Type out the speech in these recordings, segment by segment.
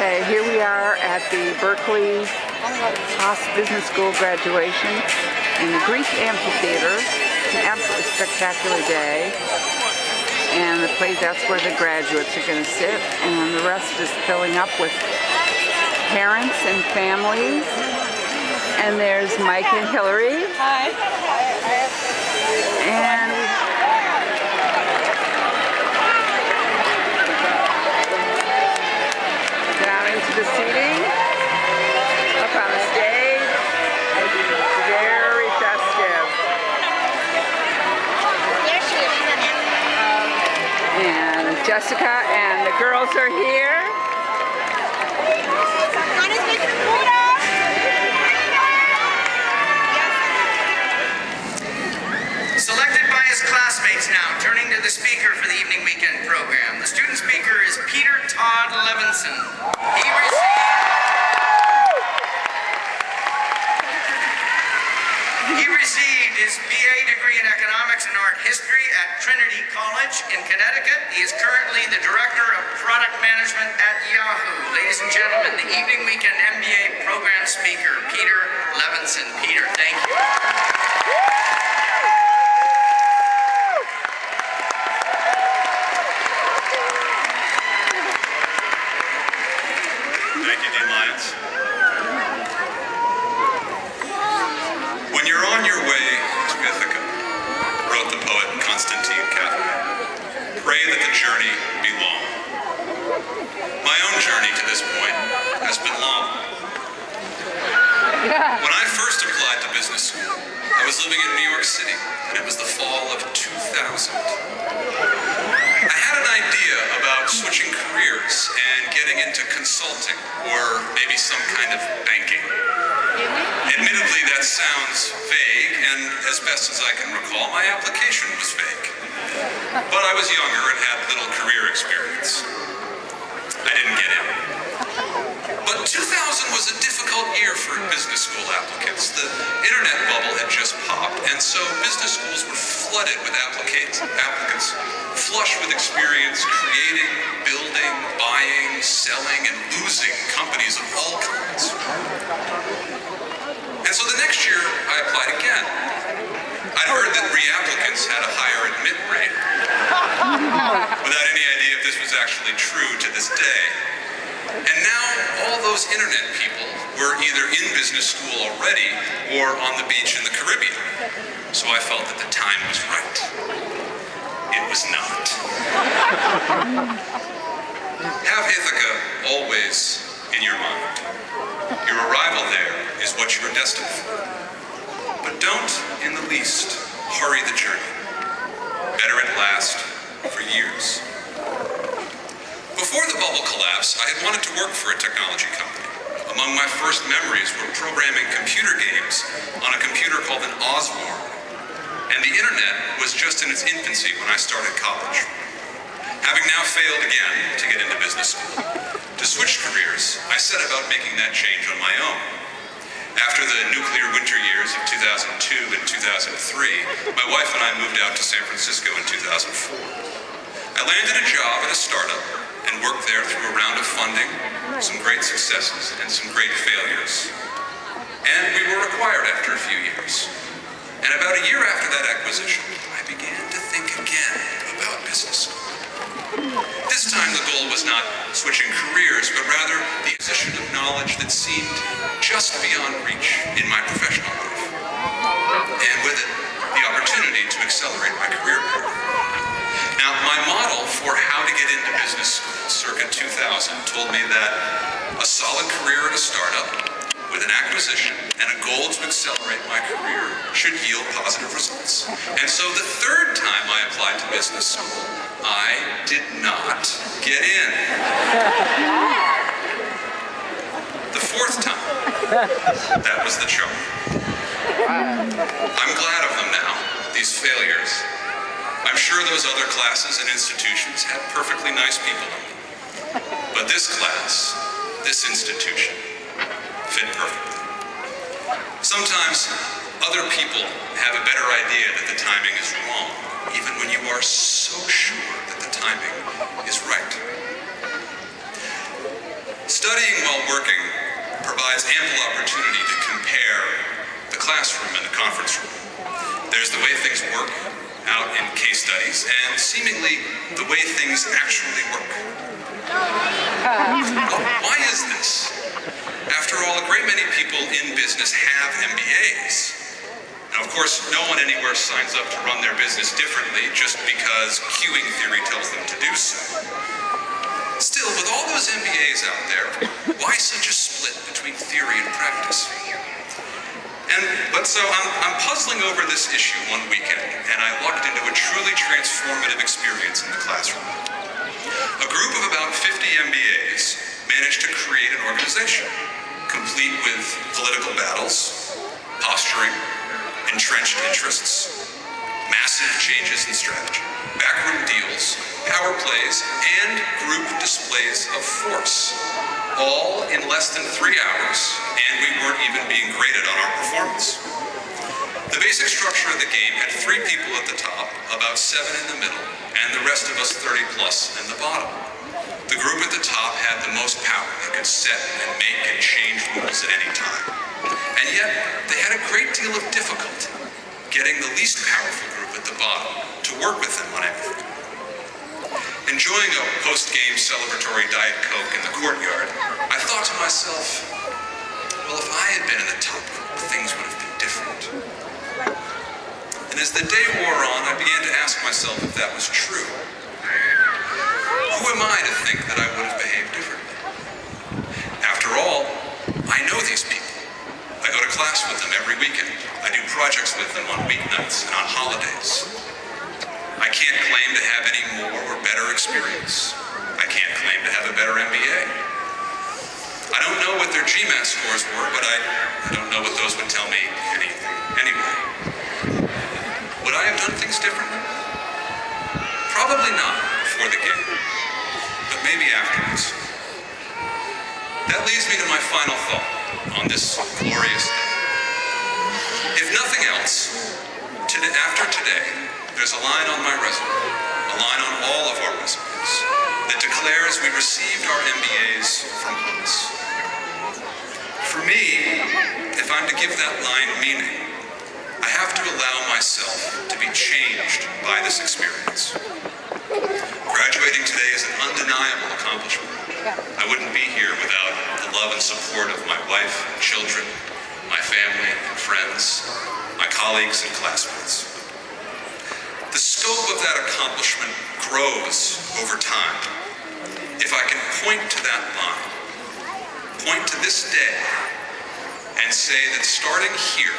Okay, here we are at the Berkeley Haas Business School graduation in the Greek Amphitheater. It's an absolutely spectacular day, and that's where the graduates are going to sit, and the rest is filling up with parents and families. And there's Mike and Hillary. Hi. And down into the seating, up on the stage. Very festive. And Jessica and the girls are here. Selected by his classmates now, turning to the speaker for the Evening Weekend program. The student speaker is Peter Todd Levinson. He received his BA degree in Economics and Art History at Trinity College in Connecticut. He is currently the Director of Product Management at Yahoo. Ladies and gentlemen, the Evening Weekend MBA program speaker, Peter Levinson. Peter, thank you. Thank you, Dean Lyons. When you're on your way to Ithaca, wrote the poet Constantine Catholic, pray that the journey be long. My own journey to this point has been long. When I first applied to business school, I was living in New York City, and it was the fall of 2000. I had an idea about switching careers and getting into consulting, or maybe some kind of banking. Admittedly, that sounds vague, and as best as I can recall, my application was vague. But I was younger and had little career experience. I didn't get in. But 2000 was a difficult year for business school applicants. The internet bubble had just popped, and so business schools were flooded with applicants, flush with experience creating, building, buying, selling, and losing companies of all kinds. And so the next year, I applied again. I'd heard that reapplicants had a higher admit rate, without any idea if this was actually true to this day. And now all those internet people were either in business school already or on the beach in the Caribbean. So I felt that the time was right. It was not. Have Ithaca always in your mind. Your arrival there is what you are destined for. But don't, in the least, hurry the journey. Better it last for years. Before the bubble collapse, I had wanted to work for a technology company. Among my first memories were programming computer games on a computer called an Osborne. And the internet was just in its infancy when I started college. Having now failed again to get into business school, to switch careers, I set about making that change on my own. After the nuclear winter years of 2002 and 2003, my wife and I moved out to San Francisco in 2004. I landed a job at a startup and worked there through a round of funding, some great successes and some great failures. And we were acquired after a few years. And about a year after that acquisition, I began to think again about business school. This time the goal was not switching careers, but rather the acquisition of knowledge that seemed just beyond reach in my professional life. And with it, the opportunity to accelerate my career path. Now, my model for how to get into business school circa 2000 told me that a solid career at a startup with an acquisition and a goal to accelerate my career should yield positive results. And so the third time I applied to business school, I did not get in. The fourth time, that was the charm. I'm glad of them now, these failures. I'm sure those other classes and institutions had perfectly nice people in them. But this class, this institution, fit perfectly. Sometimes other people have a better idea that the timing is wrong, even when you are so sure that the timing is right. Studying while working provides ample opportunity to compare the classroom and the conference room. There's the way things work out in case studies, and seemingly the way things actually work. Why is this? After all, a great many people in business have MBAs. Now, of course, no one anywhere signs up to run their business differently just because queuing theory tells them to do so. Still, with all those MBAs out there, why such a split between theory and practice? So I'm puzzling over this issue one weekend, and I lucked into a truly transformative experience in the classroom. A group of about 50 MBAs managed to create an organization, complete with political battles, posturing, entrenched interests, massive changes in strategy, backroom deals, power plays, and group displays of force, all in less than 3 hours, and we weren't even being graded on our performance. The basic structure of the game had 3 people at the top, about 7 in the middle, and the rest of us 30 plus in the bottom. The group at the top had the most power. They could set and make and change rules at any time. And yet, they had a great deal of difficulty getting the least powerful group at the bottom to work with them on everything. Enjoying a post-game celebratory Diet Coke in the courtyard, I thought to myself, well, if I had been in the top group, things would have been different. And as the day wore on, I began to ask myself if that was true. Who am I to think that I would have behaved differently? After all, I know these people. I go to class with them every weekend. I do projects with them on weeknights and on holidays. I can't claim to have any more or better experience. I can't claim to have a better MBA. I don't know what their GMAT scores were, but I don't know what those would tell me anything anyway. Would I have done things differently? Probably not before the game, but maybe afterwards. That leads me to my final thought on this glorious day. If nothing else, after today, there's a line on my resume, a line on all of our resumes, that declares we received our MBAs from Haas. For me, if I'm to give that line meaning, I have to allow myself to be changed by this experience. Graduating today is an undeniable accomplishment. I wouldn't be here without the love and support of my wife and children, my family and friends, my colleagues and classmates. The scope of that accomplishment grows over time. If I can point to that line, point to this day, and say that starting here,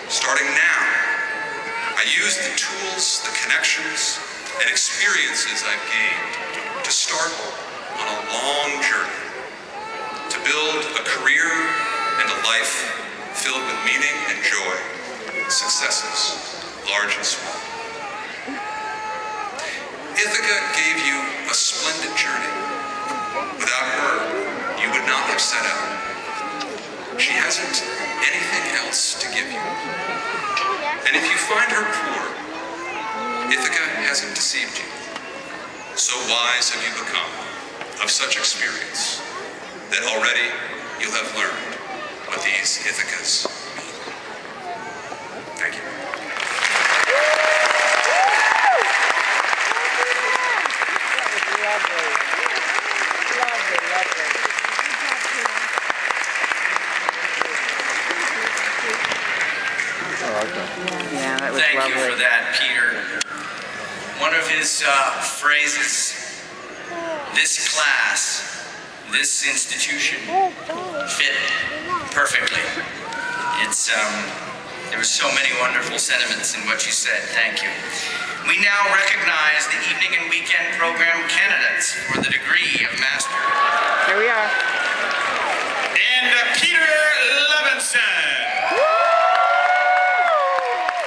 starting now, I use the tools, the connections, and experiences I've gained to start on a long journey, to build a career and a life filled with meaning and joy, successes, large and small. Ithaca gave you a splendid journey. Without her, you would not have set out. She hasn't anything else to give you. And if you find her poor, Ithaca hasn't deceived you. So wise have you become of such experience that already you'll have learned what these Ithacas mean. Thank you. Yeah, that was Thank lovely. you for that, Peter. One of his phrases, this class, this institution, fit perfectly. There were so many wonderful sentiments in what you said. Thank you. We now recognize the Evening and Weekend Program candidates for the degree of Master. Here we are. And Peter Levinson.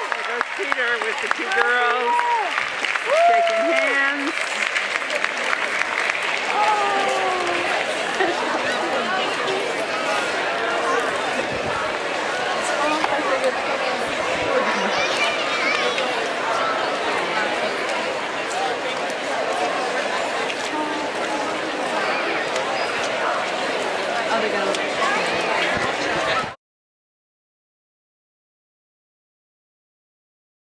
There goes Peter with the 2 girls shaking hands. Oh, they're gonna.